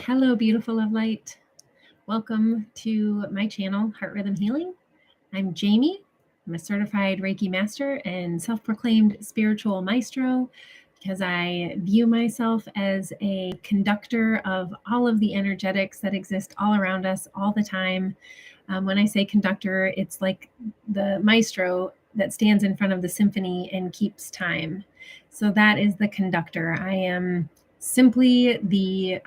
Hello, beautiful of light. Welcome to my channel, Heart Rhythm Healing. I'm Jamie. I'm a certified Reiki master and self-proclaimed spiritual maestro because I view myself as a conductor of all of the energetics that exist all around us all the time. When I say conductor, it's like the maestro that stands in front of the symphony and keeps time. So that is the conductor. I am simply the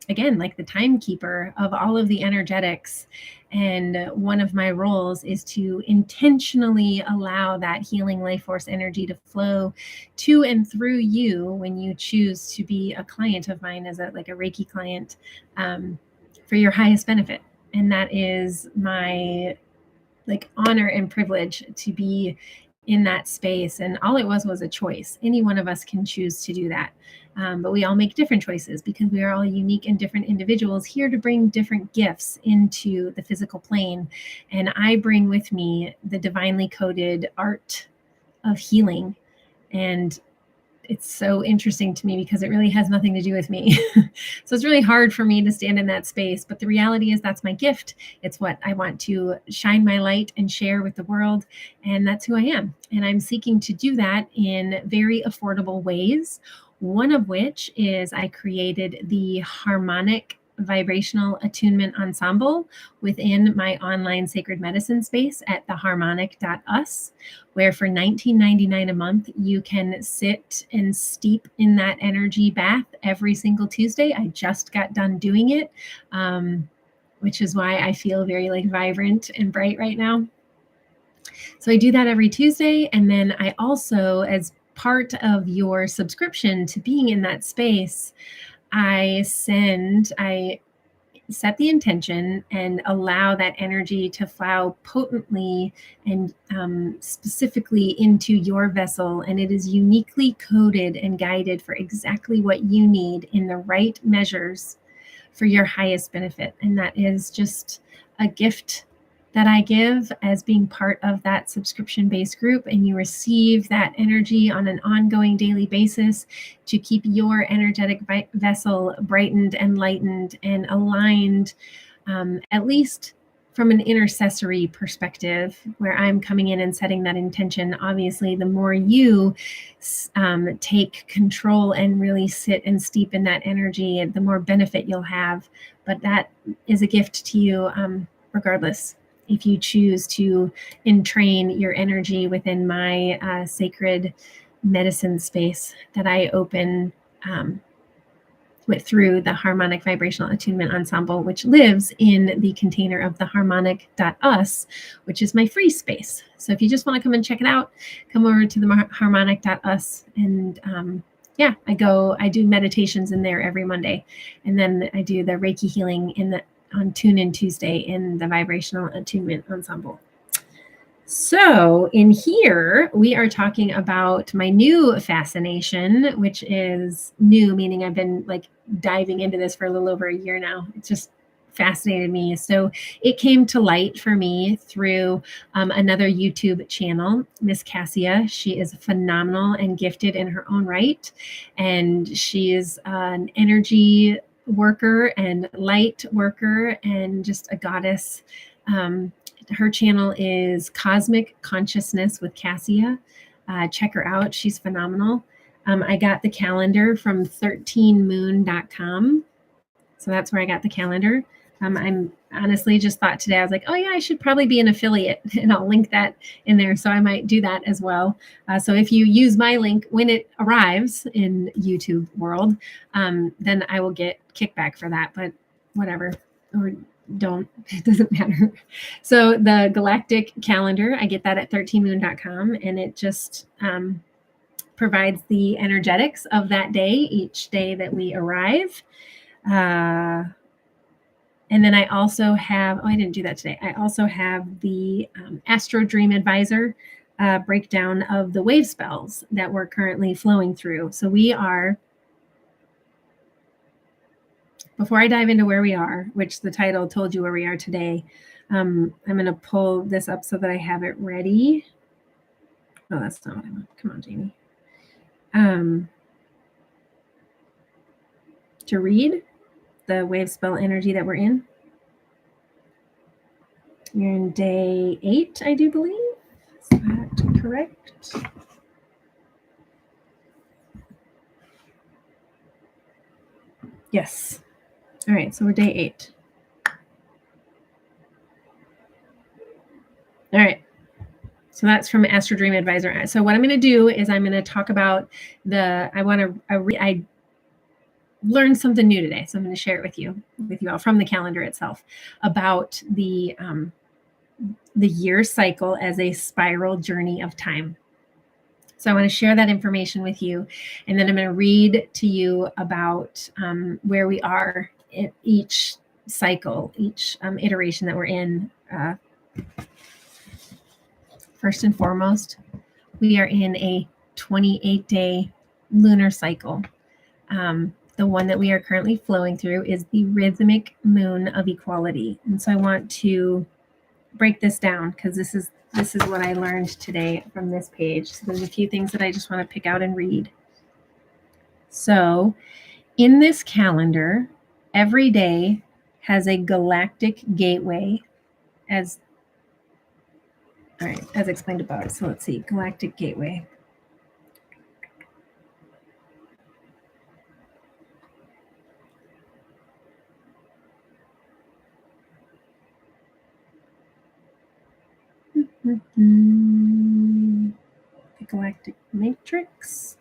again, like the timekeeper of all of the energetics. And one of my roles is to intentionally allow that healing life force energy to flow to and through you when you choose to be a client of mine as a Reiki client, for your highest benefit. And that is my honor and privilege to be in that space. And all it was a choice. Any one of us can choose to do that. But we all make different choices because we are all unique and different individuals here to bring different gifts into the physical plane. And I bring with me the divinely coded art of healing. And it's so interesting to me because it really has nothing to do with me. So it's really hard for me to stand in that space. But the reality is that's my gift. It's what I want to shine my light and share with the world. And that's who I am. And I'm seeking to do that in very affordable ways. One of which is I created the Harmonic Vibrational Attunement Ensemble within my online sacred medicine space at theharmonic.us, where for $19.99 a month, you can sit and steep in that energy bath every single Tuesday. I just got done doing it, which is why I feel very vibrant and bright right now. So I do that every Tuesday. And then I also, as part of your subscription to being in that space, I set the intention and allow that energy to flow potently and specifically into your vessel. And it is uniquely coded and guided for exactly what you need in the right measures for your highest benefit. And that is just a gift that I give as being part of that subscription-based group, and you receive that energy on an ongoing daily basis to keep your energetic vessel brightened and lightened and aligned, at least from an intercessory perspective, where I'm coming in and setting that intention. Obviously, the more you take control and really sit and steep in that energy, the more benefit you'll have. But that is a gift to you, regardless. If you choose to entrain your energy within my sacred medicine space that I open through the Harmonic Vibrational Attunement Ensemble, which lives in the container of the harmonic.us, which is my free space. So if you just want to come and check it out, come over to the harmonic.us, and I do meditations in there every Monday, and then I do the Reiki healing on Tune In Tuesday in the Vibrational Attunement Ensemble. So in here, we are talking about my new fascination, which is new, meaning I've been diving into this for a little over a year now. It's just fascinated me. So it came to light for me through another YouTube channel, Miss Cassia. She is phenomenal and gifted in her own right. And she is an energy worker and light worker and just a goddess. Her channel is Cosmic Consciousness with Cassia. Check her out. She's phenomenal. I got the calendar from 13moon.com. So that's where I got the calendar. I'm honestly just thought today, I was like, oh yeah, I should probably be an affiliate, and I'll link that in there. So I might do that as well. So if you use my link when it arrives in YouTube world, then I will get kickback for that, but whatever, or don't, it doesn't matter. So the Galactic Calendar, I get that at 13moon.com, and it just provides the energetics of that day, each day that we arrive. And then I also have, I didn't do that today. I also have the Astro Dream Advisor breakdown of the wave spells that we're currently flowing through. So we are, before I dive into where we are, which the title told you where we are today, I'm going to pull this up so that I have it ready. Oh, that's not what I want. Come on, Jamie. To read the wave spell energy that we're in. You're in day 8, I do believe. Is that correct? Yes. All right, so we're day 8. All right. So that's from Astro Dream Advisor. So what I'm going to do is I'm going to talk about I learned something new today. So I'm going to share it with you all from the calendar itself about the year cycle as a spiral journey of time. So I want to share that information with you, and then I'm going to read to you about where we are in each cycle, each iteration that we're in. First and foremost, we are in a 28-day lunar cycle. The one that we are currently flowing through is the rhythmic moon of equality. And so I want to break this down because this is what I learned today from this page. So there's a few things that I just want to pick out and read. So in this calendar, every day has a galactic gateway as explained above. So let's see, galactic gateway. The galactic matrix.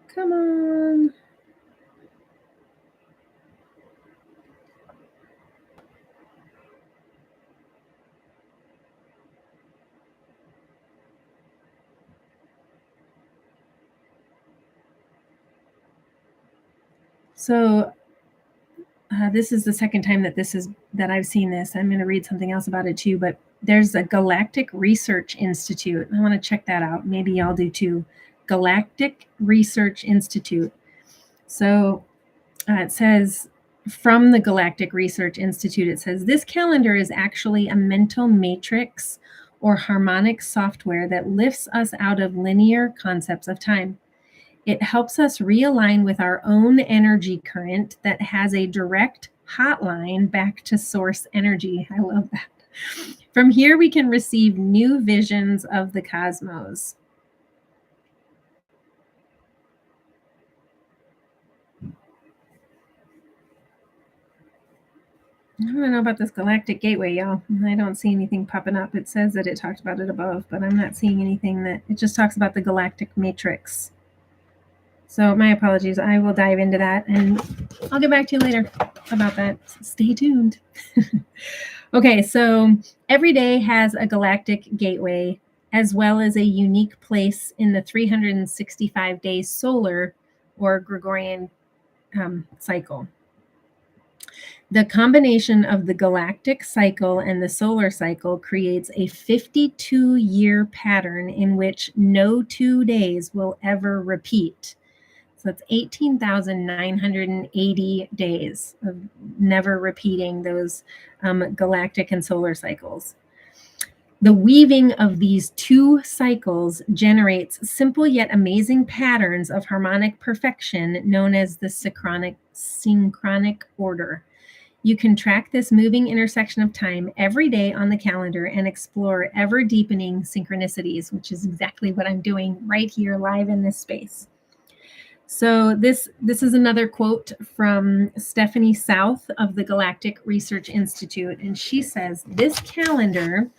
Come on. So this is the second time that I've seen this. I'm going to read something else about it too, but there's a Galactic Research Institute. I want to check that out. Maybe y'all do too. Galactic Research Institute. So it says from the Galactic Research Institute, it says this calendar is actually a mental matrix or harmonic software that lifts us out of linear concepts of time. It helps us realign with our own energy current that has a direct hotline back to source energy. I love that. From here, we can receive new visions of the cosmos. I don't know about this galactic gateway, y'all. I don't see anything popping up. It says that it talked about it above, but I'm not seeing anything that it just talks about the galactic matrix. So my apologies. I will dive into that and I'll get back to you later about that. Stay tuned. Okay, so every day has a galactic gateway as well as a unique place in the 365-day solar or Gregorian cycle. The combination of the galactic cycle and the solar cycle creates a 52-year pattern in which no 2 days will ever repeat. So that's 18,980 days of never repeating those galactic and solar cycles. The weaving of these two cycles generates simple yet amazing patterns of harmonic perfection known as the synchronic order. You can track this moving intersection of time every day on the calendar and explore ever-deepening synchronicities, which is exactly what I'm doing right here live in this space. So this is another quote from Stephanie South of the Galactic Research Institute, and she says, "This calendar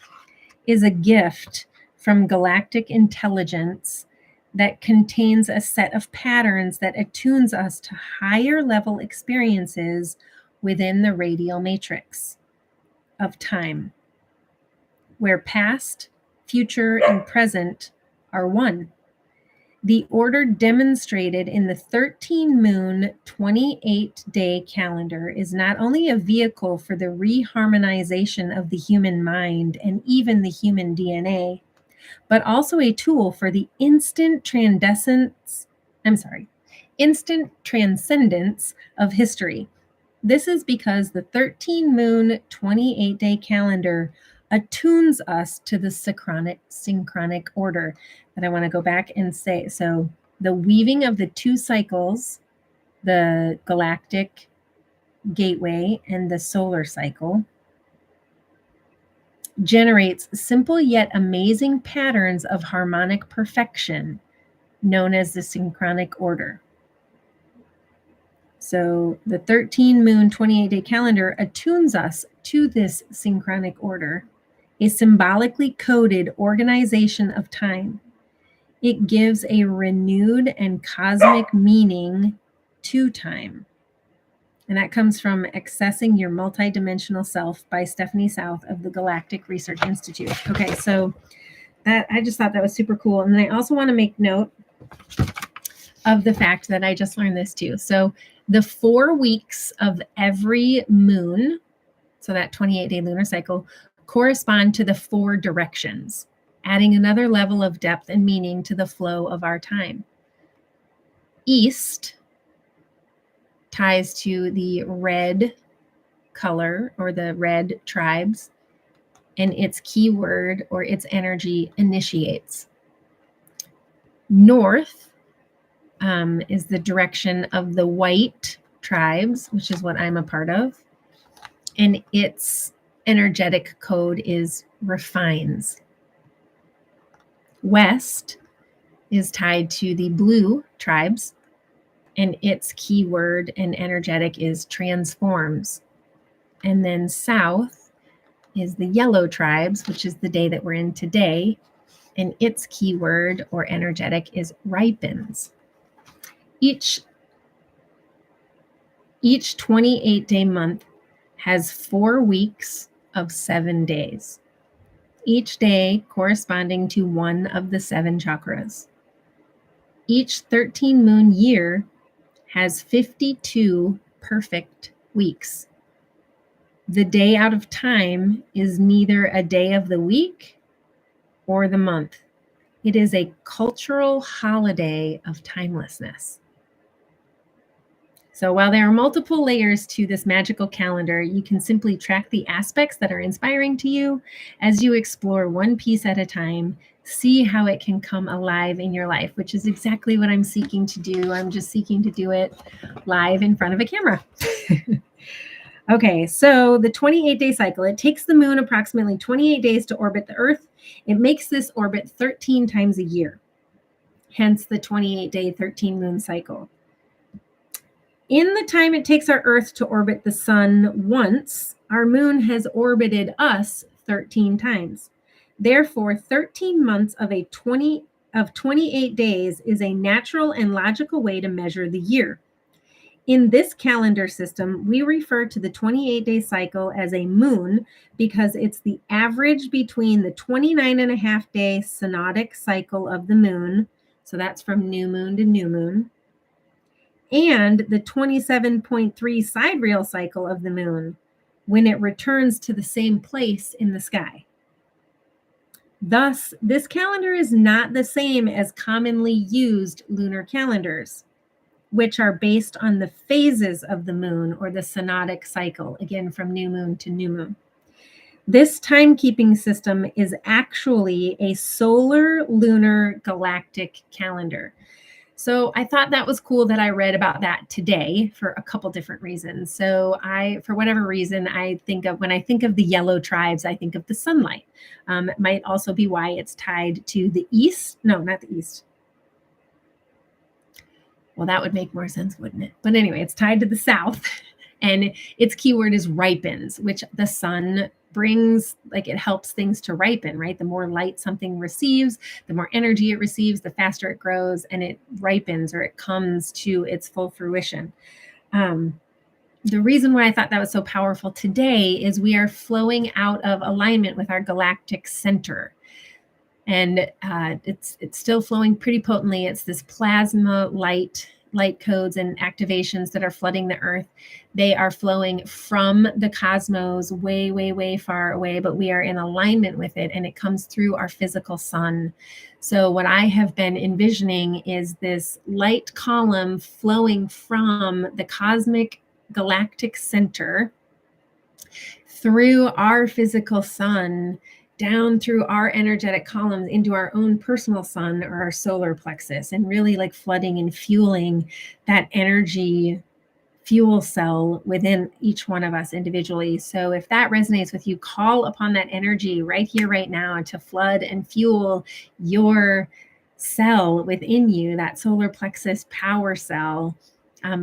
is a gift from galactic intelligence that contains a set of patterns that attunes us to higher level experiences within the radial matrix of time, where past, future, and present are one. The order demonstrated in the 13-moon, 28-day calendar is not only a vehicle for the reharmonization of the human mind and even the human DNA, but also a tool for the instant transcendence of history. This is because the 13-moon, 28-day calendar attunes us to the synchronic order." That I want to go back and say. So the weaving of the two cycles, the galactic gateway and the solar cycle, generates simple yet amazing patterns of harmonic perfection known as the synchronic order. So the 13 moon 28-day calendar attunes us to this synchronic order, a symbolically coded organization of time. It gives a renewed and cosmic meaning to time. And that comes from Accessing Your Multidimensional Self by Stephanie South of the Galactic Research Institute. Okay, so that I just thought that was super cool. And then I also want to make note of the fact that I just learned this too. So the 4 weeks of every moon, so that 28-day lunar cycle, correspond to the 4 directions, adding another level of depth and meaning to the flow of our time. East ties to the red color or the red tribes, and its keyword or its energy initiates. North is the direction of the white tribes, which is what I'm a part of, and its energetic code is refines. West is tied to the blue tribes, and its keyword and energetic is transforms. And then south is the yellow tribes, which is the day that we're in today, and its keyword or energetic is ripens. Each 28-day month has 4 weeks of 7 days, each day corresponding to one of the 7 chakras. Each 13 moon year has 52 perfect weeks. The day out of time is neither a day of the week or the month. It is a cultural holiday of timelessness. So while there are multiple layers to this magical calendar, you can simply track the aspects that are inspiring to you as you explore one piece at a time, see how it can come alive in your life, which is exactly what I'm seeking to do. I'm just seeking to do it live in front of a camera. Okay, so the 28-day cycle, it takes the moon approximately 28 days to orbit the Earth. It makes this orbit 13 times a year, hence the 28-day 13 moon cycle. In the time it takes our Earth to orbit the sun once, our moon has orbited us 13 times. Therefore, 13 months of 28 days is a natural and logical way to measure the year. In this calendar system, we refer to the 28-day cycle as a moon because it's the average between the 29.5-day synodic cycle of the moon, so that's from new moon to new moon, and the 27.3 sidereal cycle of the moon when it returns to the same place in the sky. Thus, this calendar is not the same as commonly used lunar calendars, which are based on the phases of the moon or the synodic cycle, again, from new moon to new moon. This timekeeping system is actually a solar lunar galactic calendar. So I thought that was cool that I read about that today for a couple different reasons. So for whatever reason, when I think of the yellow tribes, I think of the sunlight. It might also be why it's tied to the east. No, not the east. Well, that would make more sense, wouldn't it? But anyway, it's tied to the south, and its keyword is ripens, which the sun brings, like it helps things to ripen, right? The more light something receives, the more energy it receives, the faster it grows, and it ripens or it comes to its full fruition. The reason why I thought that was so powerful today is we are flowing out of alignment with our galactic center. And it's still flowing pretty potently. It's this plasma light codes and activations that are flooding the Earth. They are flowing from the cosmos way, way, way far away, but we are in alignment with it, and it comes through our physical sun. So what I have been envisioning is this light column flowing from the cosmic galactic center through our physical sun, down through our energetic columns into our own personal sun or our solar plexus, and really like flooding and fueling that energy fuel cell within each one of us individually. So if that resonates with you, call upon that energy right here, right now, to flood and fuel your cell within you, that solar plexus power cell,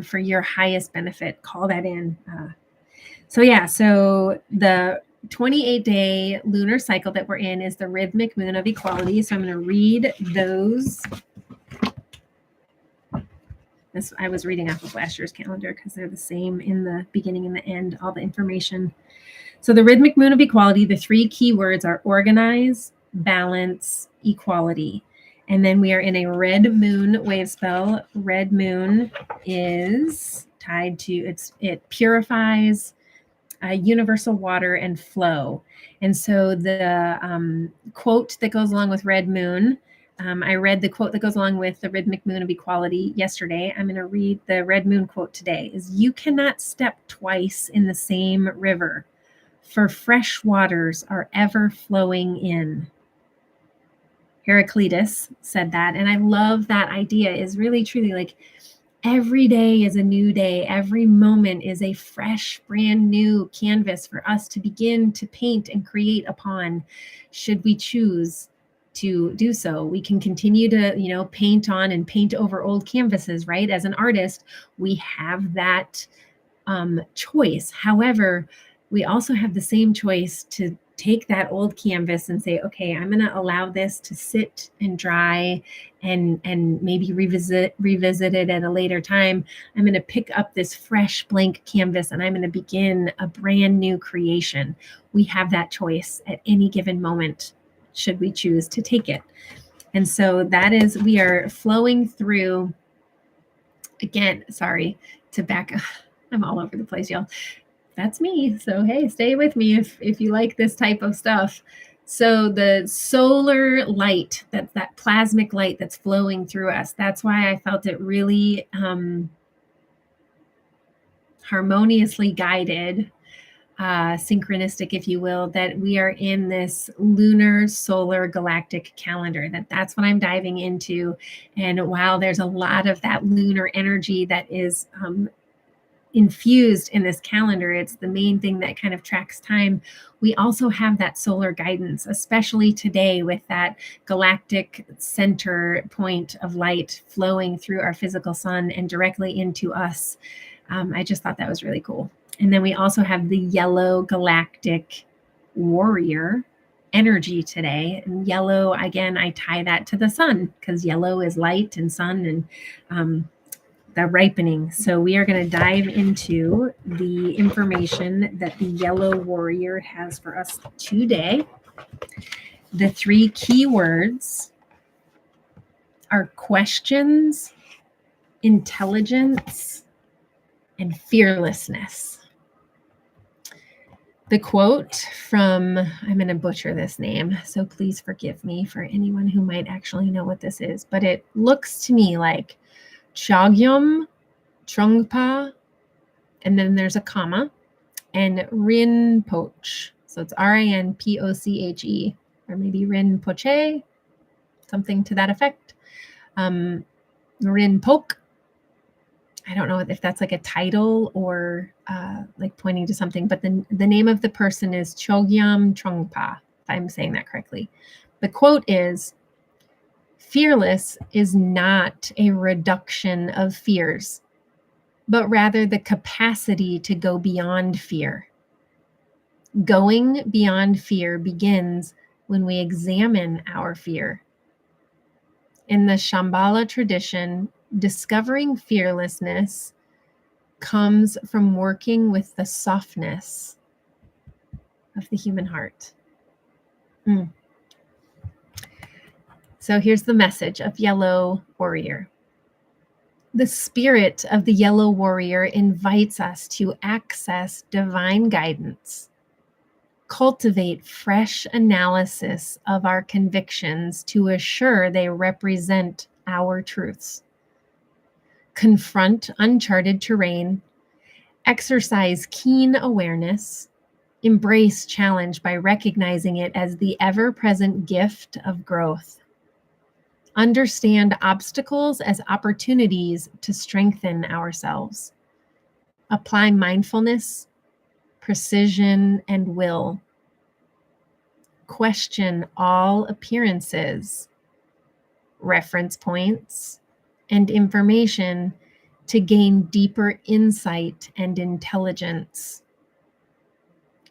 for your highest benefit. Call that in. So the 28-day lunar cycle that we're in is the rhythmic moon of equality. So I'm going to read those. I was reading off of last year's calendar because they're the same in the beginning and the end, all the information. So the rhythmic moon of equality, the 3 key words are organize, balance, equality. And then we are in a red moon wave spell. Red moon is tied to, it purifies, universal water and flow. And so the quote that goes along with red moon, I read the quote that goes along with the rhythmic moon of equality yesterday. I'm going to read the red moon quote today. Is you cannot step twice in the same river, for fresh waters are ever flowing in. Heraclitus said that. And I love that idea. Is really truly like every day is a new day. Every moment is a fresh, brand new canvas for us to begin to paint and create upon, should we choose to do so. We can continue to, paint on and paint over old canvases, right? As an artist, we have that choice. However, we also have the same choice to take that old canvas and say, okay, I'm going to allow this to sit and dry and maybe revisit it at a later time. I'm going to pick up this fresh blank canvas and I'm going to begin a brand new creation. We have that choice at any given moment, should we choose to take it. And so we are flowing through, again, sorry to back up. I'm all over the place, y'all. That's me. So, hey, stay with me if you like this type of stuff. So the solar light, that plasmic light that's flowing through us, that's why I felt it really harmoniously guided, synchronistic, if you will, that we are in this lunar solar galactic calendar. That's what I'm diving into. And while there's a lot of that lunar energy that is infused in this calendar, it's the main thing that kind of tracks time. We also have that solar guidance, especially today with that galactic center point of light flowing through our physical sun and directly into us. I just thought that was really cool. And then we also have the Yellow Galactic Warrior energy today. And yellow, again, I tie that to the sun because yellow is light and sun and the ripening. So we are going to dive into the information that the Yellow Warrior has for us today. The 3 key words are questions, intelligence, and fearlessness. The quote from, I'm going to butcher this name, so please forgive me for anyone who might actually know what this is, but it looks to me like Chogyam Trungpa, and then there's a comma, and Rinpoche. So it's Rinpoche, or maybe Rinpoche, something to that effect. Rinpoche. I don't know if that's like a title or like pointing to something, but the name of the person is Chogyam Trungpa, if I'm saying that correctly. The quote is, fearless is not a reduction of fears, but rather the capacity to go beyond fear. Going beyond fear begins when we examine our fear. In the Shambhala tradition, discovering fearlessness comes from working with the softness of the human heart. So here's the message of Yellow Warrior. The spirit of the Yellow Warrior invites us to access divine guidance, cultivate fresh analysis of our convictions to assure they represent our truths, confront uncharted terrain, exercise keen awareness, Embrace challenge by recognizing it as the ever-present gift of growth. Understand obstacles as opportunities to strengthen ourselves. Apply mindfulness, precision, and will. Question all appearances, reference points, and information to gain deeper insight and intelligence.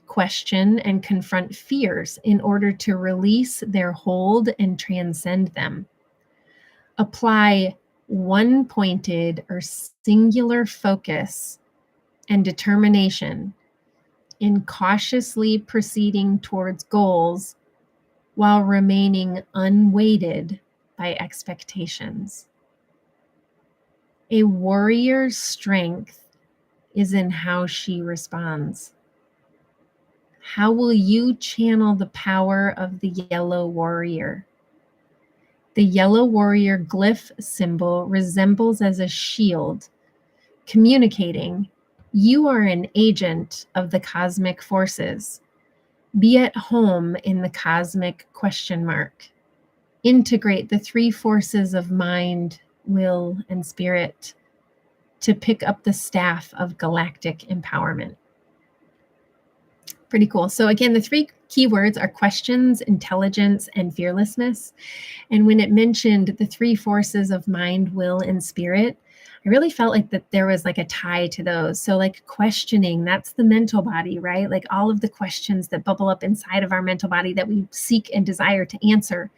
Question and confront fears in order to release their hold and transcend them. Apply one-pointed or singular focus and determination in cautiously proceeding towards goals while remaining unweighted by expectations. A warrior's strength is in how she responds. How will you channel the power of the Yellow Warrior? The Yellow Warrior glyph symbol resembles as a shield, communicating, you are an agent of the cosmic forces. Be at home in the cosmic question mark. Integrate the three forces of mind, will, and spirit to pick up the staff of galactic empowerment. Pretty cool. So again, the three keywords are questions, intelligence, and fearlessness. And when it mentioned the three forces of mind, will, and spirit, I really felt like that there was like a tie to those. So like questioning, that's the mental body, right? Like all of the questions that bubble up inside of our mental body that we seek and desire to answer.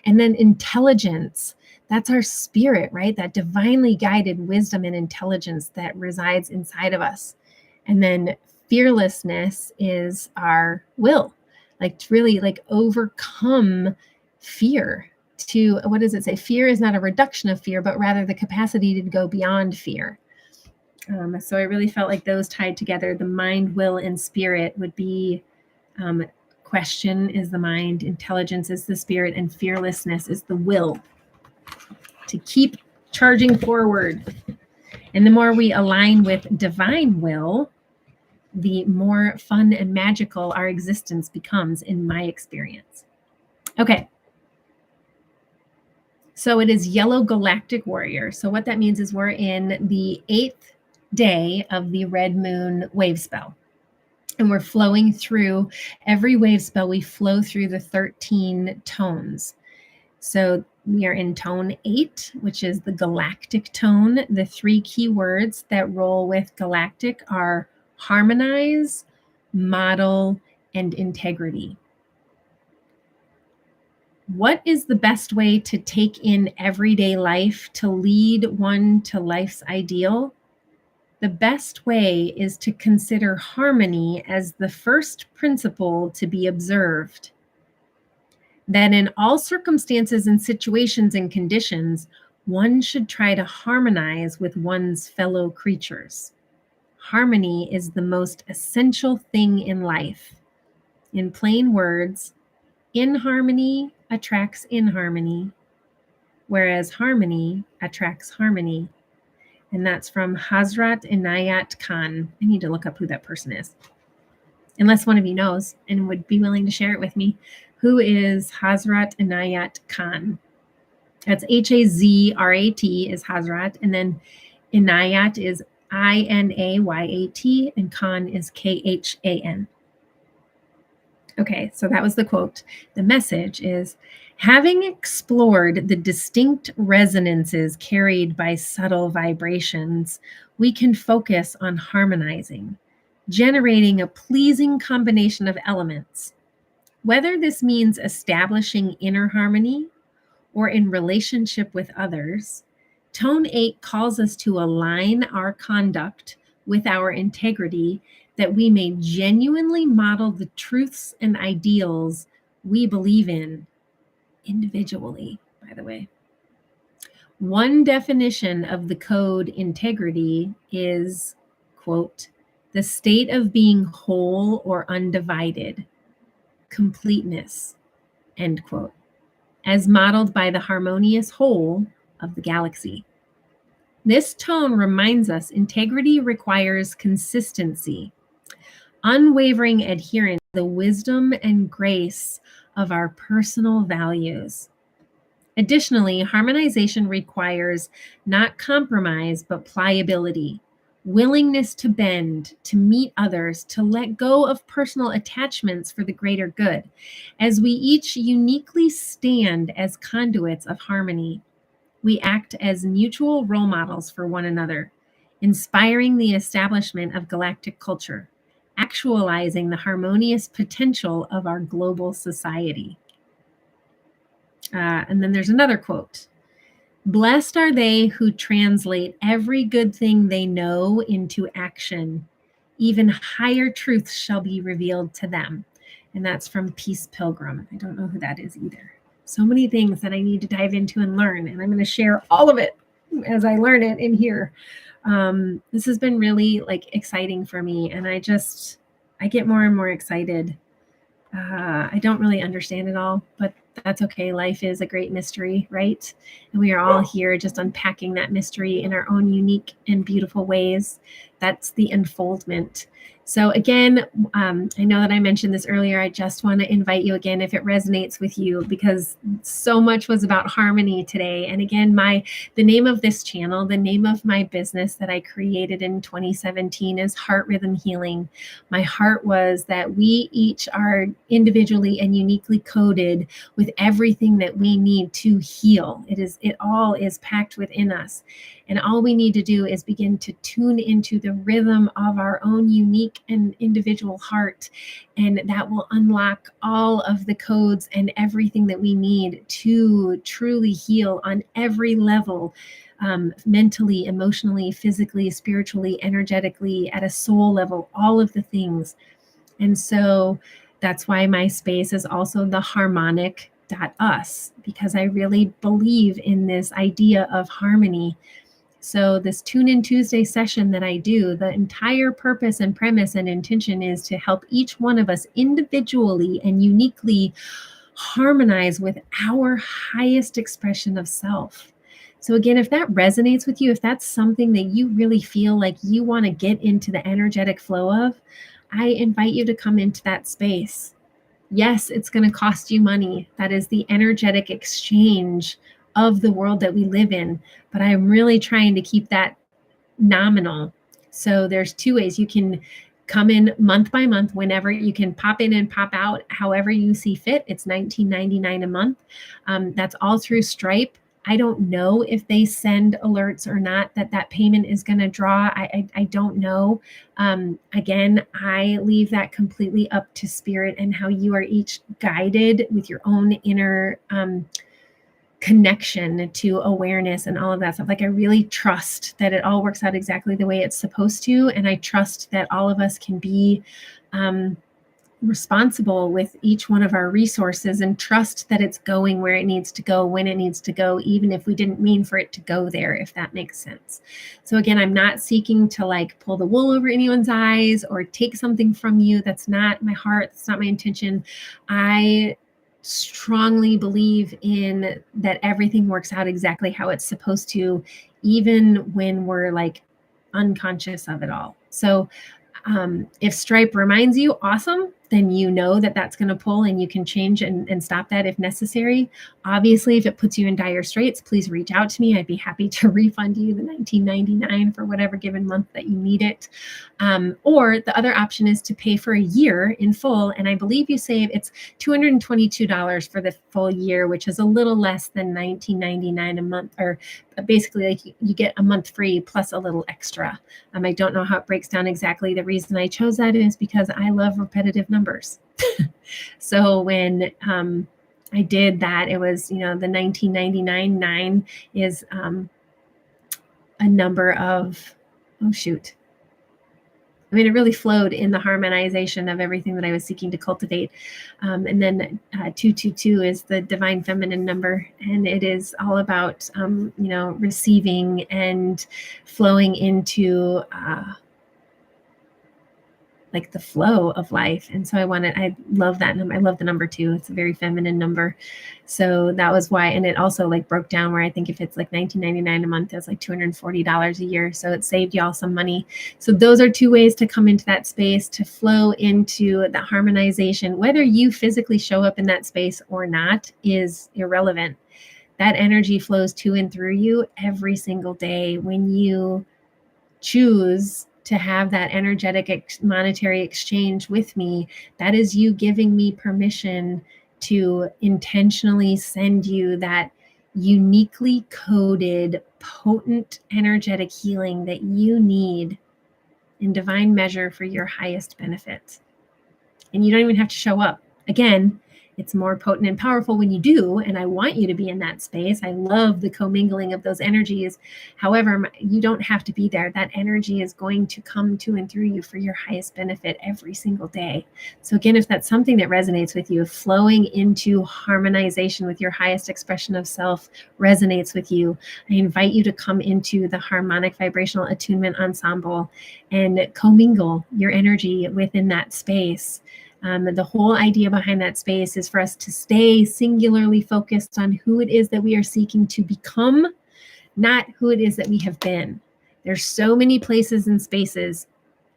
And then intelligence, that's our spirit, right? That divinely guided wisdom and intelligence that resides inside of us. And then fearlessness is our will, like to really like overcome fear. To, what does it say? Fear is not a reduction of fear, but rather the capacity to go beyond fear. So I really felt like those tied together. The mind, will, and spirit would be question is the mind, intelligence is the spirit, and fearlessness is the will to keep charging forward. And the more we align with divine will, the more fun and magical our existence becomes, in my experience. Okay. So it is Yellow Galactic Warrior. So what that means is we're in the 8th day of the red moon wave spell. And we're flowing through every wave spell. We flow through the 13 tones. So we are in tone 8, which is the galactic tone. The three key words that roll with galactic are harmonize, model, and integrity. What is the best way to take in everyday life to lead one to life's ideal? The best way is to consider harmony as the first principle to be observed. That in all circumstances and situations and conditions, one should try to harmonize with one's fellow creatures. Harmony is the most essential thing in life. In plain words, inharmony attracts inharmony, whereas harmony attracts harmony. And that's from Hazrat Inayat Khan. I need to look up who that person is. Unless one of you knows and would be willing to share it with me. Who is Hazrat Inayat Khan? That's Hazrat is Hazrat. And then Inayat is Inayat, and Khan is Khan. Okay, so that was the quote. The message is, having explored the distinct resonances carried by subtle vibrations, we can focus on harmonizing, generating a pleasing combination of elements. Whether this means establishing inner harmony or in relationship with others, Tone 8 calls us to align our conduct with our integrity, that we may genuinely model the truths and ideals we believe in individually, by the way. One definition of the code integrity is, quote, the state of being whole or undivided, completeness, end quote, as modeled by the harmonious whole of the galaxy. This tone reminds us integrity requires consistency, unwavering adherence to the wisdom and grace of our personal values. Additionally, harmonization requires not compromise, but pliability, willingness to bend, to meet others, to let go of personal attachments for the greater good, as we each uniquely stand as conduits of harmony. We act as mutual role models for one another, inspiring the establishment of galactic culture, actualizing the harmonious potential of our global society. And then there's another quote. Blessed are they who translate every good thing they know into action. Even higher truths shall be revealed to them. And that's from Peace Pilgrim. I don't know who that is either. So many things that I need to dive into and learn, and I'm going to share all of it as I learn it in here. This has been really exciting for me, and I get more and more excited. I don't really understand it all, but that's okay. Life is a great mystery, right? And we are all here just unpacking that mystery in our own unique and beautiful ways. That's the unfoldment. So again, I know that I mentioned this earlier. I just want to invite you again, if it resonates with you, because so much was about harmony today. And again, the name of this channel, the name of my business that I created in 2017 is Heart Rhythm Healing. My heart was that we each are individually and uniquely coded with everything that we need to heal. It all is packed within us. And all we need to do is begin to tune into the rhythm of our own unique and individual heart. And that will unlock all of the codes and everything that we need to truly heal on every level, mentally, emotionally, physically, spiritually, energetically, at a soul level, all of the things. And so that's why my space is also the harmonic.us, because I really believe in this idea of harmony. So this Tune In Tuesday session that I do, the entire purpose and premise and intention is to help each one of us individually and uniquely harmonize with our highest expression of self. So again, if that resonates with you, if that's something that you really feel like you want to get into the energetic flow of, I invite you to come into that space. Yes, it's going to cost you money. That is the energetic exchange of the world that we live in. But I'm really trying to keep that nominal. So there's two ways. You can come in month by month whenever. You can pop in and pop out however you see fit. It's $19.99 a month. That's all through Stripe. I don't know if they send alerts or not that payment is going to draw. I don't know. Again, I leave that completely up to spirit and how you are each guided with your own inner connection to awareness and all of that stuff. I really trust that it all works out exactly the way it's supposed to. And I trust that all of us can be responsible with each one of our resources and trust that it's going where it needs to go, when it needs to go, even if we didn't mean for it to go there, if that makes sense. So again, I'm not seeking to pull the wool over anyone's eyes or take something from you. That's not my heart. That's not my intention. I strongly believe in that everything works out exactly how it's supposed to, even when we're unconscious of it all. So if Stripe reminds you, awesome, then you know that that's going to pull and you can change and stop that if necessary. Obviously, if it puts you in dire straits, please reach out to me. I'd be happy to refund you the $19.99 for whatever given month that you need it. Or the other option is to pay for a year in full. And I believe you save, it's $222 for the full year, which is a little less than $19.99 a month, or basically you get a month free plus a little extra. I don't know how it breaks down exactly. The reason I chose that is because I love repetitive numbers. So when I did that, it was, the 1999 9 is a number of, it really flowed in the harmonization of everything that I was seeking to cultivate. And then 222 is the divine feminine number. And it is all about, receiving and flowing into like the flow of life. And so I love that number. I love the number 2. It's a very feminine number. So that was why. And it also like broke down where I think if it's like $19.99 a month, it's like $240 a year. So it saved y'all some money. So those are 2 ways to come into that space, to flow into the harmonization. Whether you physically show up in that space or not is irrelevant. That energy flows to and through you every single day when you choose to have that energetic monetary exchange with me. That is you giving me permission to intentionally send you that uniquely coded, potent energetic healing that you need in divine measure for your highest benefit. And you don't even have to show up. Again, it's more potent and powerful when you do, and I want you to be in that space. I love the commingling of those energies. However, you don't have to be there. That energy is going to come to and through you for your highest benefit every single day. So again, if that's something that resonates with you, flowing into harmonization with your highest expression of self resonates with you, I invite you to come into the Harmonic Vibrational Attunement Ensemble and commingle your energy within that space. The whole idea behind that space is for us to stay singularly focused on who it is that we are seeking to become, not who it is that we have been. There's so many places and spaces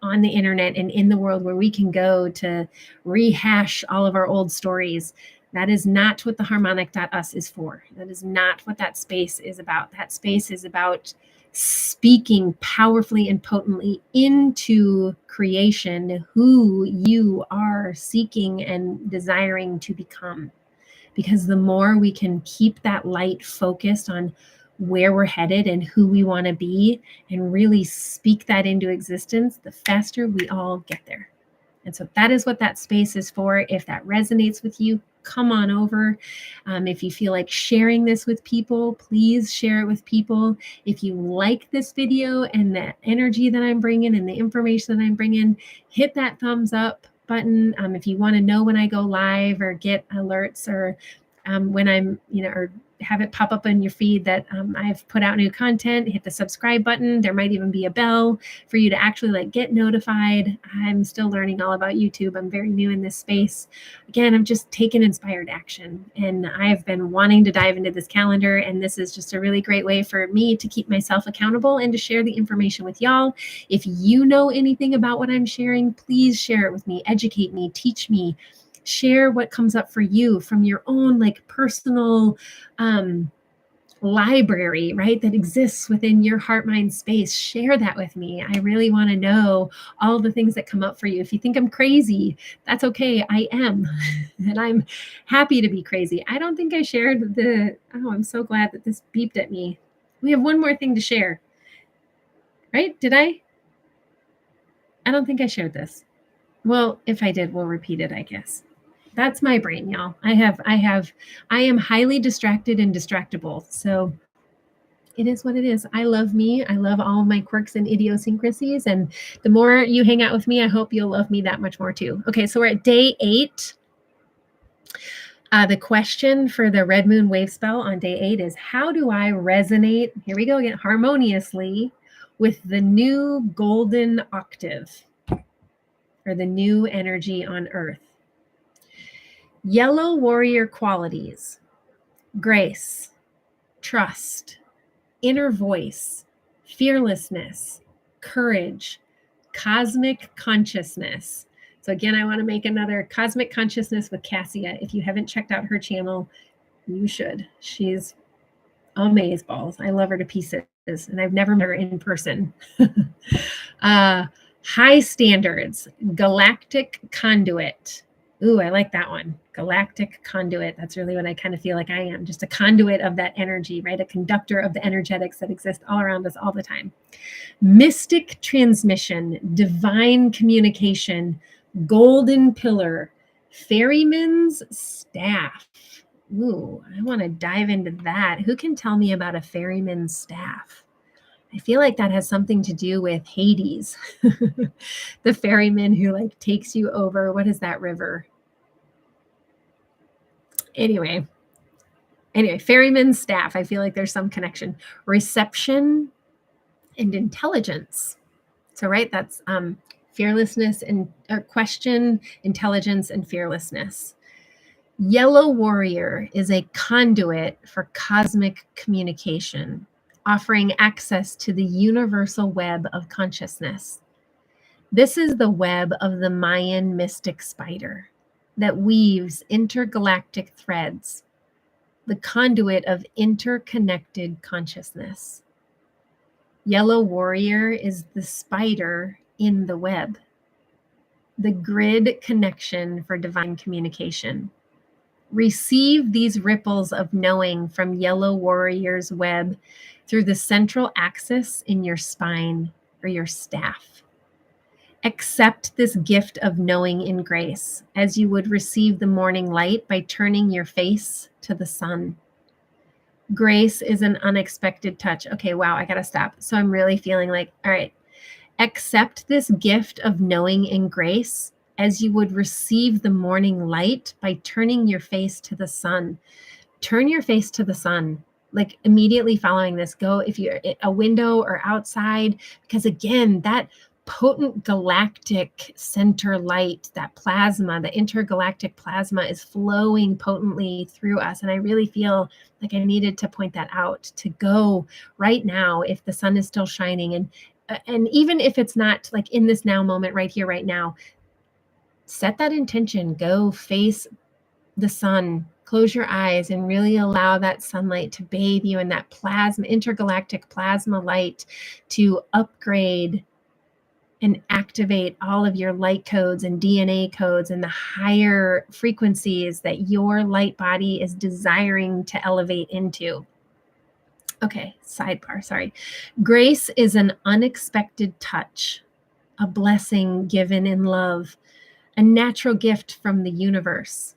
on the internet and in the world where we can go to rehash all of our old stories. That is not what the harmonic.us is for. That is not what that space is about. That space is about speaking powerfully and potently into creation who you are seeking and desiring to become. Because the more we can keep that light focused on where we're headed and who we want to be and really speak that into existence, the faster we all get there. And so that is what that space is for. If that resonates with you, come on over. If you feel like sharing this with people, please share it with people. If you like this video and the energy that I'm bringing and the information that I'm bringing, hit that thumbs up button. If you want to know when I go live or get alerts or when I'm, or have it pop up in your feed that I've put out new content, hit the subscribe button. There might even be a bell for you to actually get notified. I'm still learning all about YouTube. I'm very new in this space. Again, I'm just taking inspired action, and I've been wanting to dive into this calendar, and this is just a really great way for me to keep myself accountable and to share the information with y'all. If you know anything about what I'm sharing, please share it with me, educate me, teach me. Share what comes up for you from your own personal library, right? That exists within your heart mind space. Share that with me. I really want to know all the things that come up for you. If you think I'm crazy, that's okay. I am. And I'm happy to be crazy. I don't think I shared I'm so glad that this beeped at me. We have one more thing to share, right? Did I? I don't think I shared this. Well, if I did, we'll repeat it, I guess. That's my brain, y'all. I am highly distracted and distractible. So it is what it is. I love me. I love all of my quirks and idiosyncrasies. And the more you hang out with me, I hope you'll love me that much more too. Okay, so we're at day 8. The question for the Red Moon Wave spell on day 8 is, how do I resonate, here we go again, harmoniously with the new golden octave, or the new energy on Earth? Yellow warrior qualities: grace, trust, inner voice, fearlessness, courage, cosmic consciousness. So again, I want to make another cosmic consciousness with Cassia. If you haven't checked out her channel, you should. She's amazeballs. I love her to pieces, and I've never met her in person. High standards, galactic conduit. Ooh, I like that one. Galactic conduit. That's really what I kind of feel like I am. Just a conduit of that energy, right? A conductor of the energetics that exist all around us all the time. Mystic transmission, divine communication, golden pillar, ferryman's staff. Ooh, I want to dive into that. Who can tell me about a ferryman's staff? I feel like that has something to do with Hades. The ferryman who takes you over. What is that river? Anyway, ferryman's staff. I feel like there's some connection. Reception and intelligence. So, right, that's fearlessness and question, intelligence, and fearlessness. Yellow Warrior is a conduit for cosmic communication, offering access to the universal web of consciousness. This is the web of the Mayan mystic spider that weaves intergalactic threads, the conduit of interconnected consciousness. Yellow Warrior is the spider in the web, the grid connection for divine communication. Receive these ripples of knowing from Yellow Warrior's web through the central axis in your spine or your staff. Accept this gift of knowing in grace as you would receive the morning light by turning your face to the sun. Grace is an unexpected touch. Okay, wow, I gotta stop. So I'm really feeling like, all right, accept this gift of knowing in grace as you would receive the morning light by turning your face to the sun. Turn your face to the sun. Like immediately following this, go if you're at a window or outside, because again, that potent galactic center light, that plasma, the intergalactic plasma is flowing potently through us. And I really feel like I needed to point that out, to go right now if the sun is still shining. And even if it's not like in this now moment right here, right now, set that intention, go face the sun, close your eyes and really allow that sunlight to bathe you in that plasma, intergalactic plasma light to upgrade and activate all of your light codes and DNA codes and the higher frequencies that your light body is desiring to elevate into. Okay, sidebar, sorry. Grace is an unexpected touch, a blessing given in love, a natural gift from the universe.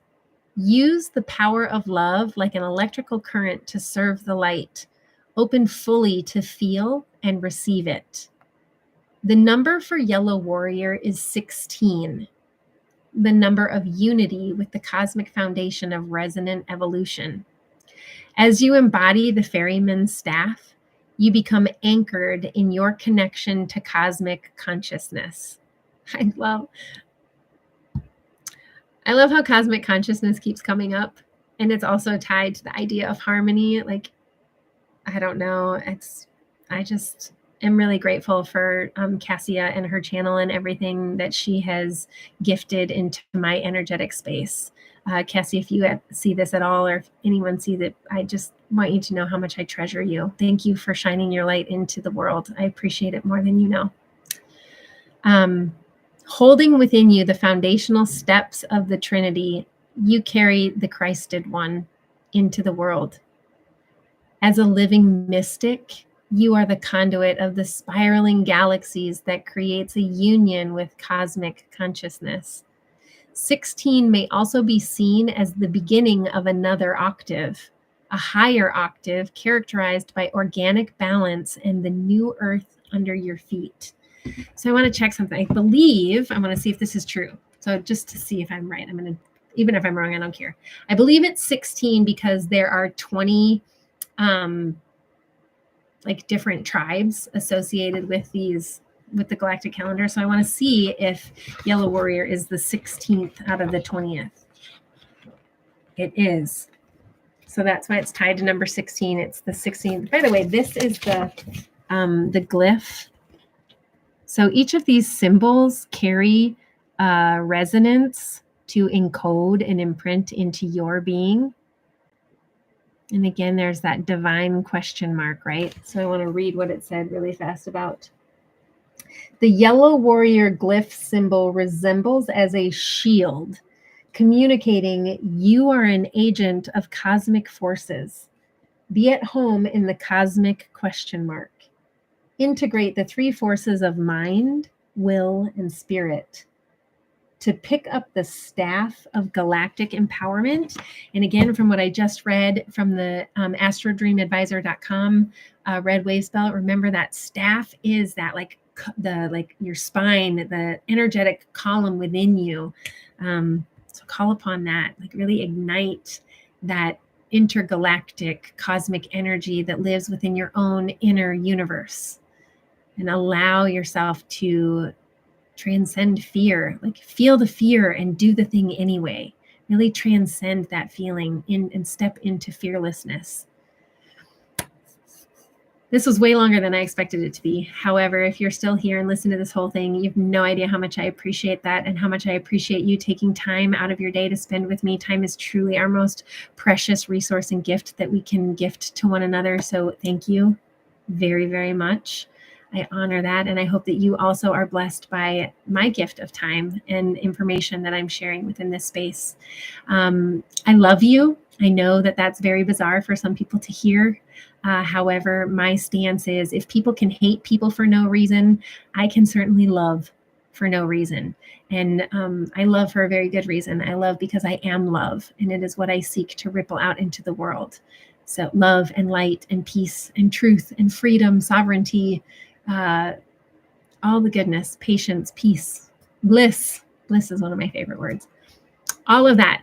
Use the power of love like an electrical current to serve the light. Open fully to feel and receive it. The number for Yellow Warrior is 16, the number of unity with the cosmic foundation of resonant evolution. As you embody the ferryman's staff, you become anchored in your connection to cosmic consciousness. I love how cosmic consciousness keeps coming up, and it's also tied to the idea of harmony. Like, I don't know, I just am really grateful for Cassia and her channel and everything that she has gifted into my energetic space. Cassie, if you see this at all, or if anyone sees it, I just want you to know how much I treasure you. Thank you for shining your light into the world. I appreciate it more than you know. Holding within you the foundational steps of the Trinity, you carry the Christed one into the world. As a living mystic, you are the conduit of the spiraling galaxies that creates a union with cosmic consciousness. 16 may also be seen as the beginning of another octave, a higher octave characterized by organic balance and the new earth under your feet. So I want to check something. I want to see if this is true. So just to see if I'm right, even if I'm wrong, I don't care. I believe it's 16 because there are 20 like different tribes associated with the Galactic Calendar. So I want to see if Yellow Warrior is the 16th out of the 20th. It is. So that's why it's tied to number 16. It's the 16th. By the way, this is the glyph. So each of these symbols carry resonance to encode and imprint into your being. And again, there's that divine question mark, right? So I want to read what it said really fast about. The Yellow Warrior glyph symbol resembles as a shield, communicating you are an agent of cosmic forces. Be at home in the cosmic question mark. Integrate the three forces of mind, will, and spirit to pick up the staff of galactic empowerment. And again, from what I just read from the astrodreamadvisor.com red wave spell, remember that staff is that like your spine, the energetic column within you. So call upon that, like really ignite that intergalactic cosmic energy that lives within your own inner universe, and allow yourself to transcend fear, like feel the fear and do the thing anyway. Really transcend that feeling and step into fearlessness. This was way longer than I expected it to be. However, if you're still here and listen to this whole thing, you have no idea how much I appreciate that and how much I appreciate you taking time out of your day to spend with me. Time is truly our most precious resource and gift that we can gift to one another. So thank you very, very much. I honor that. And I hope that you also are blessed by my gift of time and information that I'm sharing within this space. I love you. I know that that's very bizarre for some people to hear. However, my stance is if people can hate people for no reason, I can certainly love for no reason. And I love for a very good reason. I love because I am love, and it is what I seek to ripple out into the world. So love and light and peace and truth and freedom, sovereignty, all the goodness, patience, peace, bliss. Bliss is one of my favorite words. All of that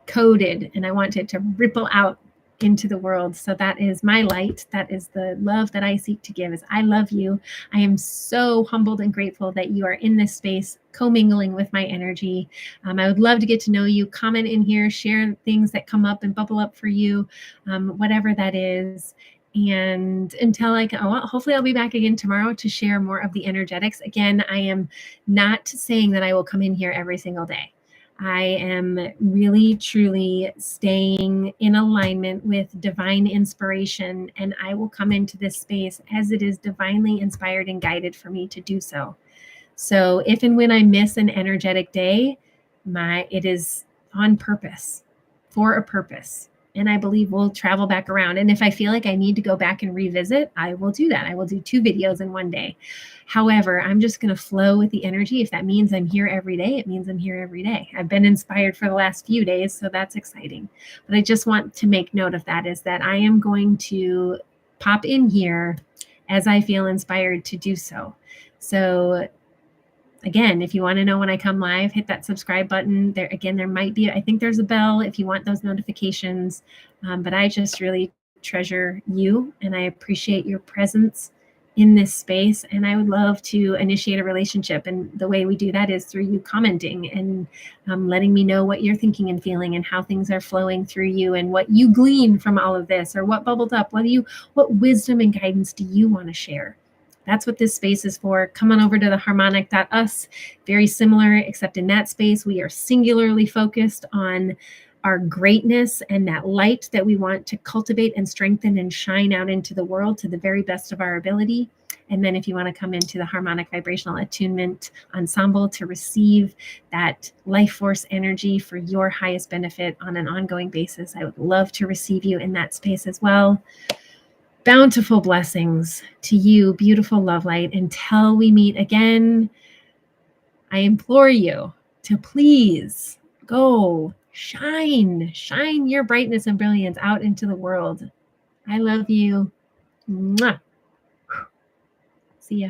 coded, and I want it to ripple out into the world. So that is my light. That is the love that I seek to give. Is I love you. I am so humbled and grateful that you are in this space, commingling with my energy. I would love to get to know you. Comment in here, share things that come up and bubble up for you, whatever that is. And until I can, hopefully I'll be back again tomorrow to share more of the energetics. Again, I am not saying that I will come in here every single day. I am really, truly staying in alignment with divine inspiration, and I will come into this space as it is divinely inspired and guided for me to do so. So if and when I miss an energetic day, it is on purpose, for a purpose. And I believe we'll travel back around. And if I feel like I need to go back and revisit, I will do that. I will do 2 videos in one day. However, I'm just going to flow with the energy. If that means I'm here every day, it means I'm here every day. I've been inspired for the last few days, so that's exciting. But I just want to make note of that, is that I am going to pop in here as I feel inspired to do so. So again, if you want to know when I come live, hit that subscribe button. There might be, I think there's a bell if you want those notifications. But I just really treasure you, and I appreciate your presence in this space. And I would love to initiate a relationship. And the way we do that is through you commenting and letting me know what you're thinking and feeling and how things are flowing through you and what you glean from all of this, or what bubbled up. What wisdom and guidance do you want to share? That's what this space is for. Come on over to the harmonic.us. Very similar, except in that space, we are singularly focused on our greatness and that light that we want to cultivate and strengthen and shine out into the world to the very best of our ability. And then if you want to come into the harmonic vibrational attunement ensemble to receive that life force energy for your highest benefit on an ongoing basis, I would love to receive you in that space as well. Bountiful blessings to you, beautiful love light. Until we meet again, I implore you to please go shine your brightness and brilliance out into the world. I love you. Mwah. See ya.